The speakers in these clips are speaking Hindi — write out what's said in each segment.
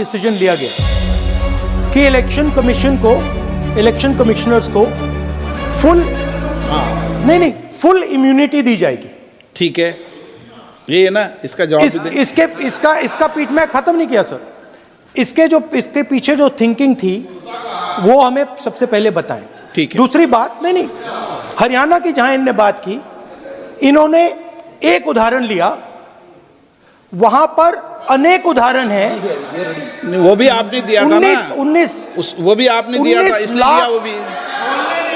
डिसीजन लिया गया कि इलेक्शन कमीशन को, इलेक्शन कमिश्नर्स को फुल फुल इम्यूनिटी दी जाएगी। ठीक है, ये है ना, इसका जवाब इसका पीछ में खत्म नहीं किया सर। इसके पीछे जो थिंकिंग थी वो हमें सबसे पहले बताएं। ठीक है। दूसरी बात, नहीं हरियाणा की जहां इन्होंने बात की, इन्होंने एक उदाहरण लिया, वहां पर अनेक उदाहरण हैं। वो भी आपने दिया था ना, 19 वो भी आपने दिया था, इसलिए दिया वो भी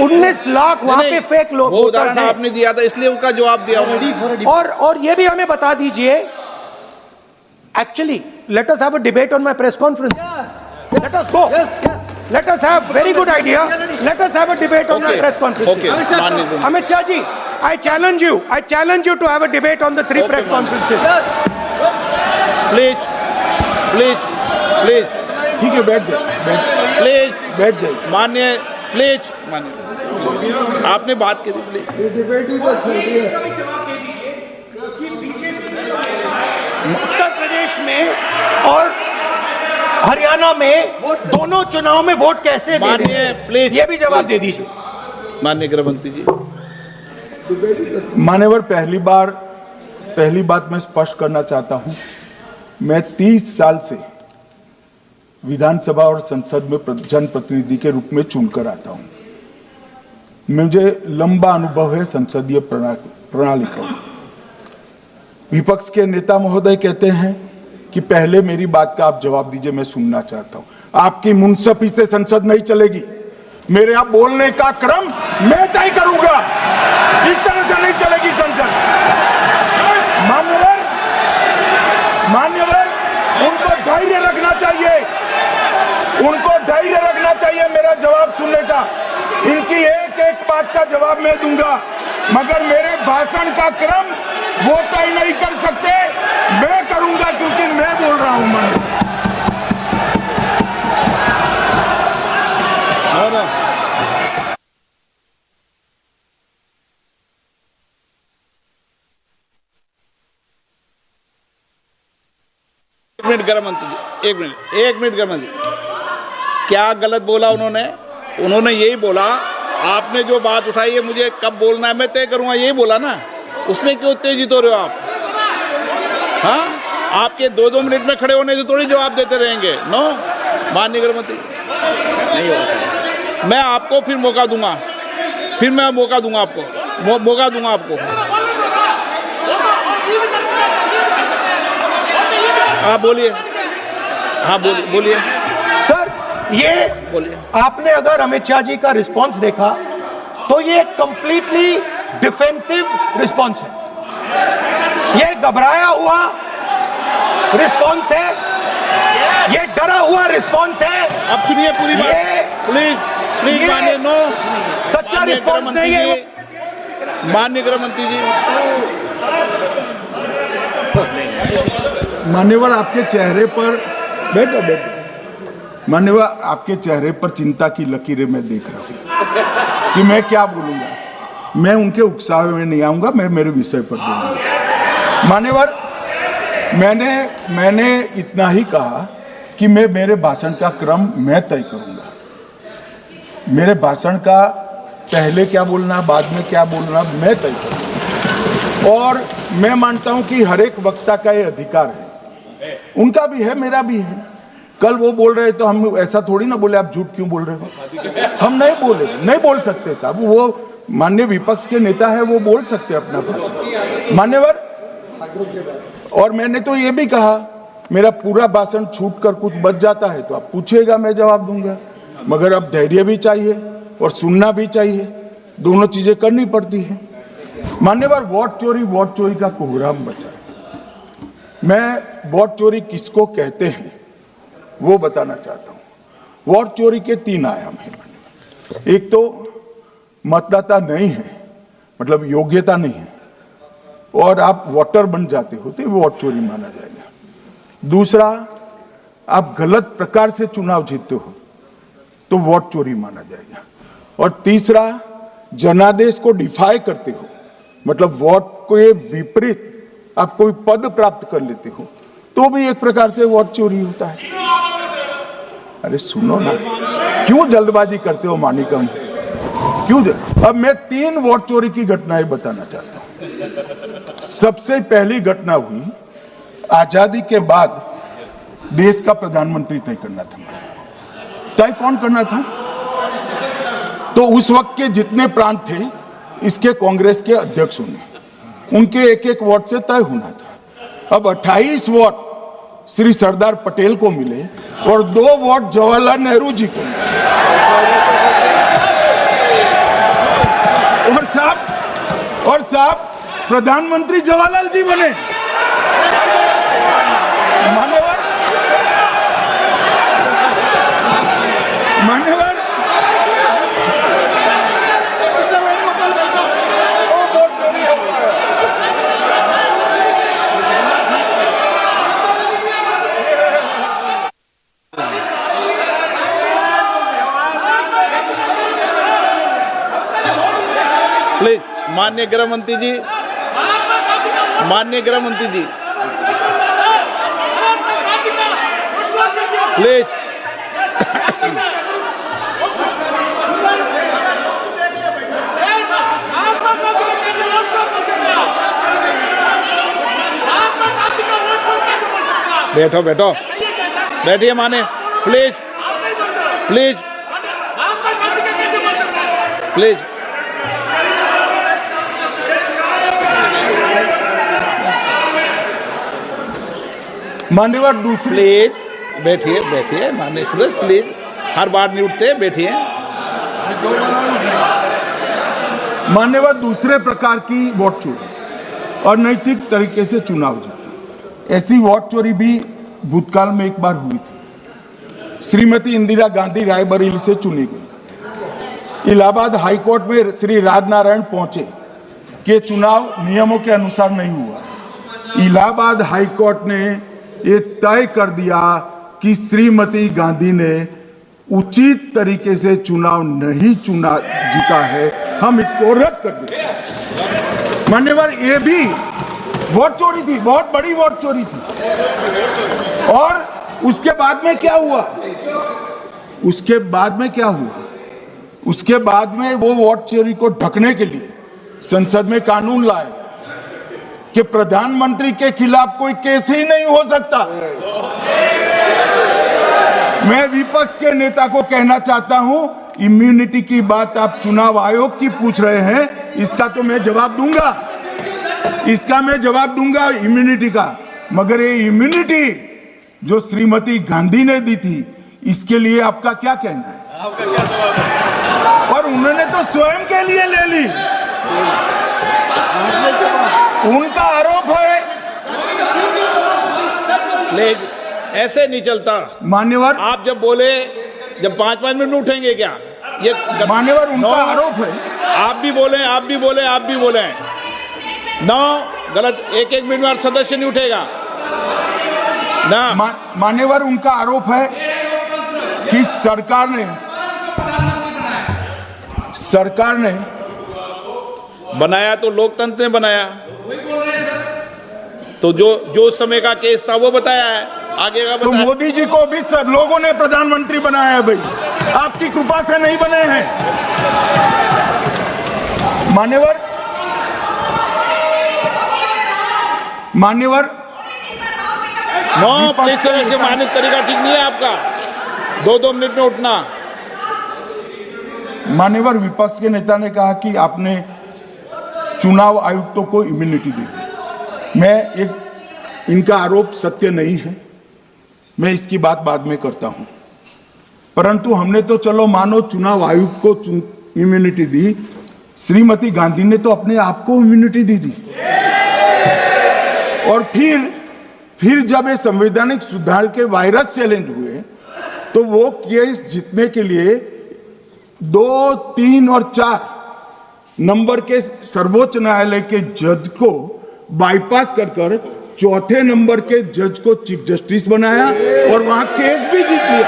19 लाख वहां पे फेक लोग, वो उदाहरण आपने दिया था, इसलिए उसका जवाब दिया। और ये भी हमें बता दीजिए, actually let us have a debate on my press conference. Let us go, let us have very good idea, let us have a debate on the press conferences. Amit Shah ji, I challenge you to have a debate on the 3 press conferences. Please ठीक है, बैठ जाइए माननीय, प्लीज माननीय, आपने बात की थी, प्लीज। ये डिबेट ही तो चल रही है। उत्तर प्रदेश में और हरियाणा में दोनों चुनाव में वोट कैसे दे रहे हैं, प्लीज ये भी जवाब दे दीजिए माननीय गृह मंत्री जी। मान्यवर, पहली बात मैं स्पष्ट करना चाहता हूं, मैं 30 साल से विधानसभा और संसद में जनप्रतिनिधि के रूप में चुनकर आता हूं। मुझे लंबा अनुभव है संसदीय प्रणाली का। विपक्ष के नेता महोदय कहते हैं कि पहले मेरी बात का आप जवाब दीजिए, मैं सुनना चाहता हूं। आपकी मुनसफी से संसद नहीं चलेगी। मेरे आप बोलने का क्रम मैं तय करूंगा, इस तरह से नहीं चलेगी संसद। मान्यवर, उनको धैर्य रखना चाहिए, मेरा जवाब सुनने का। इनकी एक बात का जवाब मैं दूंगा, मगर मेरे भाषण का क्रम वो तय नहीं कर सकते, मैं करूंगा, क्योंकि मैं बोल रहा हूं। एक मिनट गृह मंत्री जी, एक मिनट गृह मंत्री, क्या गलत बोला उन्होंने यही बोला, आपने जो बात उठाई है मुझे कब बोलना है मैं तय करूंगा, यही बोला ना, उसमें क्यों उत्तेजित हो रहे हो आप? हाँ, आपके 2-2 मिनट में खड़े होने से थोड़ी जवाब देते रहेंगे। नो माननीय गृह मंत्री, नहीं होगा। मैं आपको फिर मौका दूंगा, आपको। हाँ बोलिए, बोलिए सर। ये बोलिए। आपने अगर अमित शाह जी का रिस्पांस देखा तो ये कंप्लीटली डिफेंसिव रिस्पांस है, ये घबराया हुआ रिस्पांस है, ये डरा हुआ रिस्पांस है। अब सुनिए पूरी बात, प्लीज माननीय, नो सच्चा रिस्पांस नहीं है। माननीय गृह मंत्री जी, मान्यवर, आपके चेहरे पर बैठो। मान्यवर, आपके चेहरे पर चिंता की लकीरें मैं देख रहा हूं कि मैं क्या बोलूंगा। मैं उनके उकसावे में नहीं आऊंगा, मैं मेरे विषय पर बोलूंगा। मान्यवर, मैंने इतना ही कहा कि मेरे भाषण का क्रम मैं तय करूंगा। मेरे भाषण का पहले क्या बोलना, बाद में क्या बोलना, मैं तय करूंगा। और मैं मानता हूं कि हर एक वक्ता का ये अधिकार है, उनका भी है, मेरा भी है। कल वो बोल रहे तो हम ऐसा थोड़ी ना बोले आप झूठ क्यों बोल रहे हो, हम नहीं बोल सकते साहब। वो माननीय विपक्ष के नेता है, वो बोल सकते अपना भाषण। मान्यवर, और मैंने तो ये भी कहा, मेरा पूरा भाषण छूट कर कुछ बच जाता है तो आप पूछिएगा, मैं जवाब दूंगा, मगर अब धैर्य भी चाहिए और सुनना भी चाहिए, दोनों चीजें करनी पड़ती है। मान्यवर, वोट चोरी का कोहराम बचा। मैं वोट चोरी किसको कहते हैं वो बताना चाहता हूं। वोट चोरी के 3 आयाम हैं। एक तो मतदाता नहीं है, मतलब योग्यता नहीं है, और आप वोटर बन जाते हो तो वोट चोरी माना जाएगा। दूसरा, आप गलत प्रकार से चुनाव जीतते हो तो वोट चोरी माना जाएगा। और तीसरा, जनादेश को डिफाई करते हो, मतलब वोट के विपरीत आप कोई पद प्राप्त कर लेते हो तो भी एक प्रकार से वोट चोरी होता है। अरे सुनो ना, क्यों जल्दबाजी करते हो मानिकम? अब मैं 3 वोट चोरी की घटनाएं बताना चाहता हूं। सबसे पहली घटना हुई आजादी के बाद देश का प्रधानमंत्री तय करना था। तय कौन करना था? तो उस वक्त के जितने प्रांत थे इसके कांग्रेस के अध्यक्षों ने, उनके एक एक वोट से तय होना था। अब 28 वोट श्री सरदार पटेल को मिले और 2 वोट जवाहरलाल नेहरू जी को मिले। और साहब प्रधानमंत्री जवाहरलाल जी बने। मान्यवर प्लीज, माननीय गृह मंत्री जी, माननीय गृह मंत्री जी, प्लीज। बैठो बैठो, बैठिए माने, प्लीज प्लीज प्लीज। मान्यवर दूसरी, प्लीज बैठिए बैठिए माननीय सदस्य, प्लीज, हर बार नहीं उठते, बैठिए। मान्यवर दूसरे प्रकार की वोट चोरी और नैतिक तरीके से चुनाव जीतना, ऐसी वोट चोरी भी भूतकाल में एक बार हुई थी। श्रीमती इंदिरा गांधी रायबरेली से चुनी गई। इलाहाबाद हाईकोर्ट में श्री राजनारायण पहुंचे कि चुनाव नियमों के अनुसार नहीं हुआ। इलाहाबाद हाईकोर्ट ने ये तय कर दिया कि श्रीमती गांधी ने उचित तरीके से चुनाव नहीं जीता है, हम इसको रद्द कर दें। मान्यवर ये भी वोट चोरी थी, बहुत बड़ी वोट चोरी थी। और उसके बाद में क्या हुआ? उसके बाद में वो वोट चोरी को ढकने के लिए संसद में कानून लाया कि प्रधानमंत्री के खिलाफ कोई केस ही नहीं हो सकता। मैं विपक्ष के नेता को कहना चाहता हूं, इम्यूनिटी की बात आप चुनाव आयोग की पूछ रहे हैं, इसका तो मैं जवाब दूंगा, इम्यूनिटी का। मगर ये इम्यूनिटी जो श्रीमती गांधी ने दी थी, इसके लिए आपका क्या कहना है? और उन्होंने तो स्वयं के लिए ले ली। उनका आरोप है। प्लीज, ऐसे नहीं चलता मान्यवर। आप जब बोले, जब 5-5 मिनट उठेंगे क्या? ये मान्यवर उनका आरोप है। आप भी बोले ना, गलत। 1-1 मिनट में सदस्य नहीं उठेगा ना। मान्यवर उनका आरोप है कि सरकार ने बनाया तो लोकतंत्र ने बनाया, तो जो समय का केस था वो बताया है, आगे का तो बताया। मोदी जी को भी सब लोगों ने प्रधानमंत्री बनाया है भाई, आपकी कृपा से नहीं बने हैं। मान्यवर नो प्लीज, ऐसे मानक तरीका ठीक नहीं है आपका, 2-2 मिनट में उठना। मान्यवर विपक्ष के नेता ने कहा कि आपने चुनाव आयुक्तों को इम्यूनिटी दी। इनका आरोप सत्य नहीं है, मैं इसकी बात बाद में करता हूं। परंतु हमने तो चलो मानो चुनाव आयुक्त को इम्यूनिटी दी, श्रीमती गांधी ने तो अपने आप को इम्यूनिटी दी। और फिर जब ये संवैधानिक सुधार के वायरस चैलेंज हुए, तो वो केस जीतने के लिए 2, 3 और 4 नंबर के सर्वोच्च न्यायालय के जज को बाईपास कर चौथे नंबर के जज को चीफ जस्टिस बनाया और वहां केस भी जीत लिया।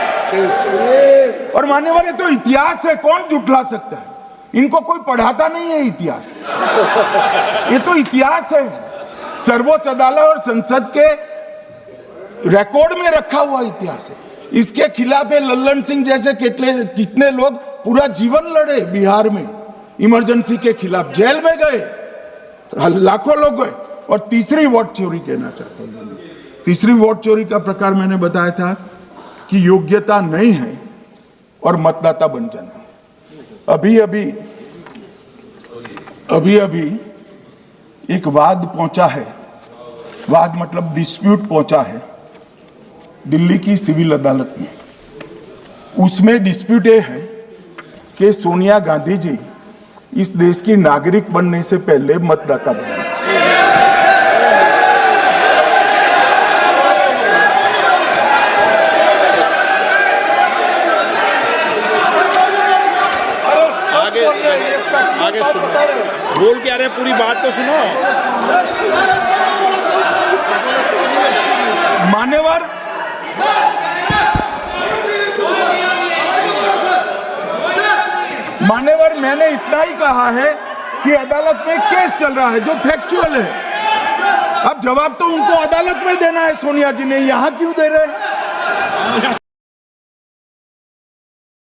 और माननीय, ये तो इतिहास है, कौन झुठला सकता है? इनको कोई पढ़ाता नहीं है इतिहास, ये तो इतिहास है, सर्वोच्च अदालत और संसद के रिकॉर्ड में रखा हुआ इतिहास है। इसके खिलाफ ये लल्लन सिंह जैसे कितने लोग पूरा जीवन लड़े बिहार में इमरजेंसी के खिलाफ, जेल में गए, लाखों लोग गए। और तीसरी वोट चोरी कहना चाहता हूं, तीसरी वोट चोरी का प्रकार मैंने बताया था कि योग्यता नहीं है और मतदाता बन जाना। अभी एक वाद पहुंचा है, वाद मतलब डिस्प्यूट पहुंचा है दिल्ली की सिविल अदालत में। उसमें डिस्प्यूट ये है कि सोनिया गांधी जी इस देश की नागरिक बनने से पहले मतदाता बने। आगे सुनो, बोल क्या रहे, पूरी बात तो सुनो। मान्यवर मैंने इतना ही कहा है कि अदालत में केस चल रहा है जो फैक्चुअल है। अब जवाब तो उनको अदालत में देना है, सोनिया जी ने, यहां क्यों दे रहे हैं?